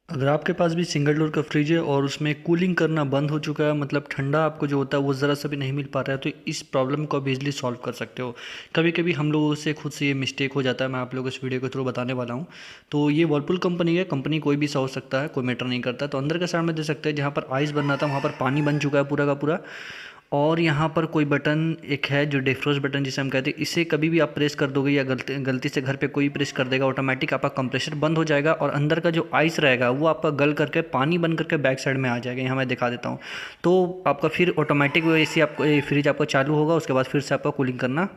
अगर आपके पास भी सिंगल डोर का फ्रिज है और उसमें कूलिंग करना बंद हो चुका है, मतलब ठंडा आपको जो होता है वो ज़रा सा भी नहीं मिल पा रहा है, तो इस प्रॉब्लम को आप इजीली सॉल्व कर सकते हो। कभी कभी हम लोगों से खुद से ये मिस्टेक हो जाता है, मैं आप लोगों को इस वीडियो के थ्रू बताने वाला हूँ। तो ये वर्लपुल कंपनी है, कंपनी कोई भी सा हो सकता है, कोई मैटर नहीं करता। तो अंदर का साइड में दे सकते हैं, जहाँ पर आइस बनना था वहाँ पर पानी बन चुका है पूरा का पूरा। और यहाँ पर कोई बटन एक है जो डिफ्रोस्ट बटन जिसे हम कहते हैं, इसे कभी भी आप प्रेस कर दोगे या गलती गलती से घर पे कोई प्रेस कर देगा, ऑटोमेटिक आपका कंप्रेसर बंद हो जाएगा और अंदर का जो आइस रहेगा वो आपका गल करके पानी बन करके बैक साइड में आ जाएगा। यहाँ मैं दिखा देता हूँ। तो आपका फिर ऑटोमेटिक वैसे आपको फ्रिज आपका चालू होगा, उसके बाद फिर से आपका कूलिंग करना